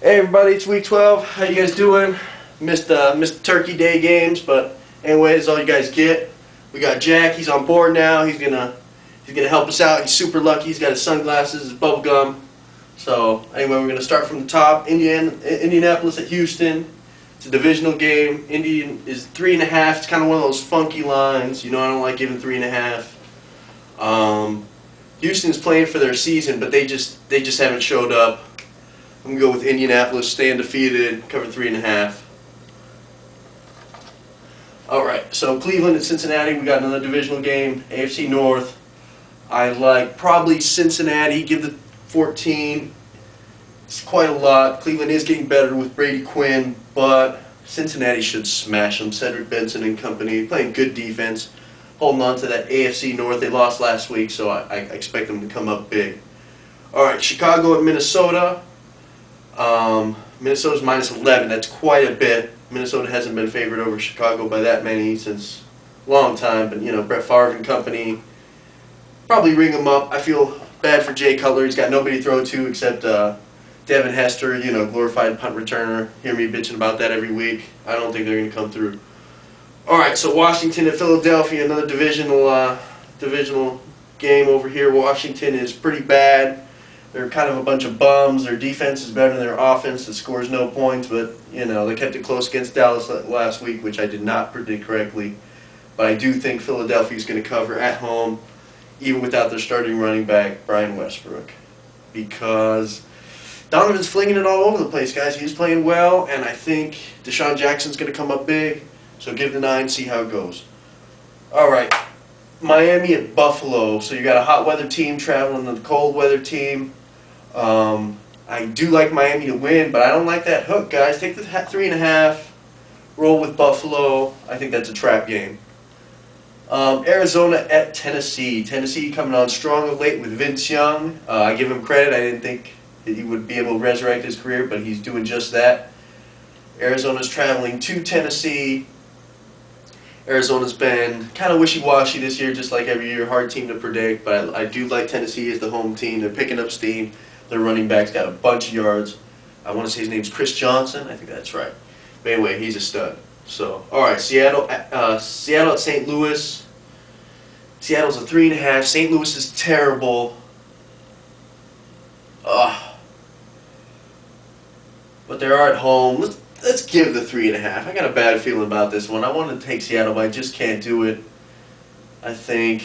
Hey everybody, it's week 12. How you guys doing? Missed the Turkey Day games, but anyway, that's all you guys get. We got Jack. He's on board now. He's gonna help us out. He's super lucky. He's got his sunglasses, his bubble gum. So anyway, we're gonna start from the top. Indianapolis at Houston. It's a divisional game. Indian is 3.5. It's kind of one of those funky lines. You know, I don't like giving 3.5. Houston's playing for their season, but they just haven't showed up. I'm going to go with Indianapolis, stay undefeated, cover 3.5. Alright, so Cleveland and Cincinnati, we got another divisional game, AFC North. I like probably Cincinnati, give the 14. It's quite a lot. Cleveland is getting better with Brady Quinn, but Cincinnati should smash them. Cedric Benson and company, playing good defense, holding on to that AFC North. They lost last week, so I expect them to come up big. Alright, Chicago and Minnesota. Minnesota's minus 11. That's quite a bit. Minnesota hasn't been favored over Chicago by that many since a long time. But, you know, Brett Favre and company probably ring them up. I feel bad for Jay Cutler. He's got nobody to throw to except Devin Hester, you know, glorified punt returner. Hear me bitching about that every week. I don't think they're going to come through. All right, so Washington and Philadelphia, another divisional game over here. Washington is pretty bad. They're kind of a bunch of bums. Their defense is better than their offense. It scores no points, but, you know, they kept it close against Dallas last week, which I did not predict correctly. But I do think Philadelphia is going to cover at home, even without their starting running back, Brian Westbrook. Because Donovan's flinging it all over the place, guys. He's playing well, and I think Deshaun Jackson's going to come up big. So give the 9, see how it goes. All right, Miami at Buffalo. So you got a hot weather team traveling to the cold weather team. I do like Miami to win, but I don't like that hook, guys. Take the 3.5, roll with Buffalo. I think that's a trap game. Arizona at Tennessee. Tennessee coming on strong of late with Vince Young. I give him credit. I didn't think that he would be able to resurrect his career, but he's doing just that. Arizona's traveling to Tennessee. Arizona's been kind of wishy-washy this year, just like every year. Hard team to predict, but I do like Tennessee as the home team. They're picking up steam. Their running back's got a bunch of yards. I want to say his name's Chris Johnson. I think that's right. But anyway, he's a stud. So, all right, Seattle at St. Louis. Seattle's a 3.5. St. Louis is terrible. But they are at home. Let's give the 3.5. I got a bad feeling about this one. I want to take Seattle, but I just can't do it. I think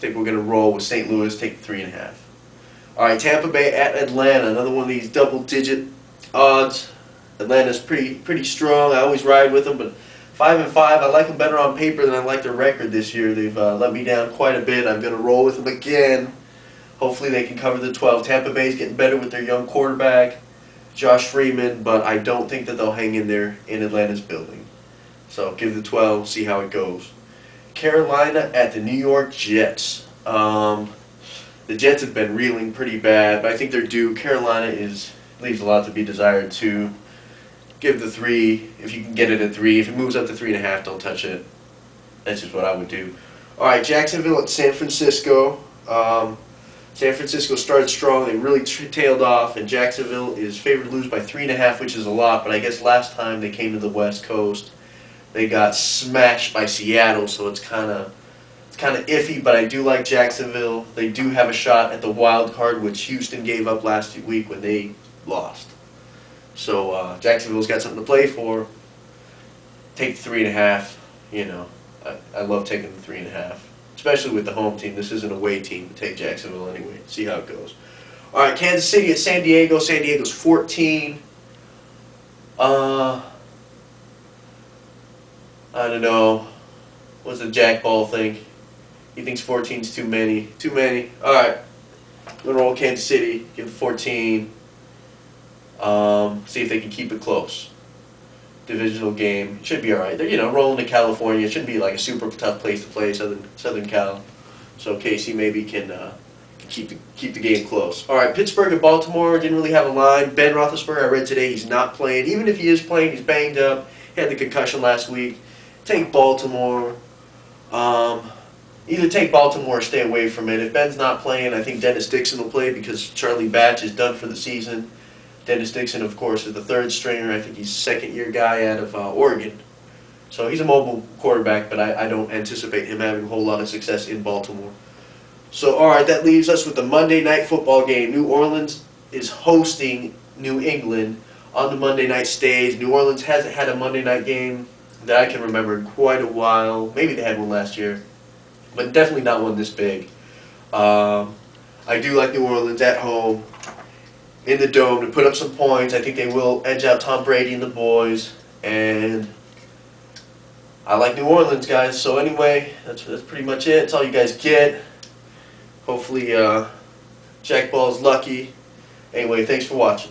we're going to roll with St. Louis, take the 3.5. All right, Tampa Bay at Atlanta. Another one of these double-digit odds. Atlanta's pretty strong. I always ride with them, but 5-5. I like them better on paper than I like their record this year. They've let me down quite a bit. I'm going to roll with them again. Hopefully they can cover the 12. Tampa Bay's getting better with their young quarterback, Josh Freeman, but I don't think that they'll hang in there in Atlanta's building. So give the 12, see how it goes. Carolina at the New York Jets. The Jets have been reeling pretty bad, but I think they're due. Carolina leaves a lot to be desired too. Give the 3 if you can get it at 3. If it moves up to 3.5, don't touch it. That's just what I would do. All right, Jacksonville at San Francisco. San Francisco started strong. They really tailed off, and Jacksonville is favored to lose by 3.5, which is a lot. But I guess last time they came to the West Coast, they got smashed by Seattle, so it's kind of iffy. But I do like Jacksonville. They do have a shot at the wild card, which Houston gave up last week when they lost. So Jacksonville's got something to play for. Take the 3.5. You know, I love taking the 3.5. Especially with the home team. This isn't a away team. Take Jacksonville anyway. See how it goes. All right, Kansas City at San Diego. San Diego's 14. I don't know. What's the Jack Ball think? He thinks 14's too many. Too many. All right. I'm going to roll Kansas City. Give it 14. See if they can keep it close. Divisional game. It should be all right. They're, you know, rolling to California. It shouldn't be like a super tough place to play, Southern Cal. So KC maybe can keep the game close. All right, Pittsburgh and Baltimore didn't really have a line. Ben Roethlisberger, I read today, he's not playing. Even if he is playing, he's banged up. He had the concussion last week. Take Baltimore. Either take Baltimore or stay away from it. If Ben's not playing, I think Dennis Dixon will play because Charlie Batch is done for the season. Dennis Dixon, of course, is the third stringer. I think he's second-year guy out of Oregon. So he's a mobile quarterback, but I don't anticipate him having a whole lot of success in Baltimore. So, all right, that leaves us with the Monday night football game. New Orleans is hosting New England on the Monday night stage. New Orleans hasn't had a Monday night game that I can remember in quite a while. Maybe they had one last year, but definitely not one this big. I do like New Orleans at home in the Dome to put up some points. I think they will edge out Tom Brady and the boys, and I like New Orleans, guys. So anyway, that's pretty much it. That's all you guys get. Hopefully, Jack Ball's lucky. Anyway, thanks for watching.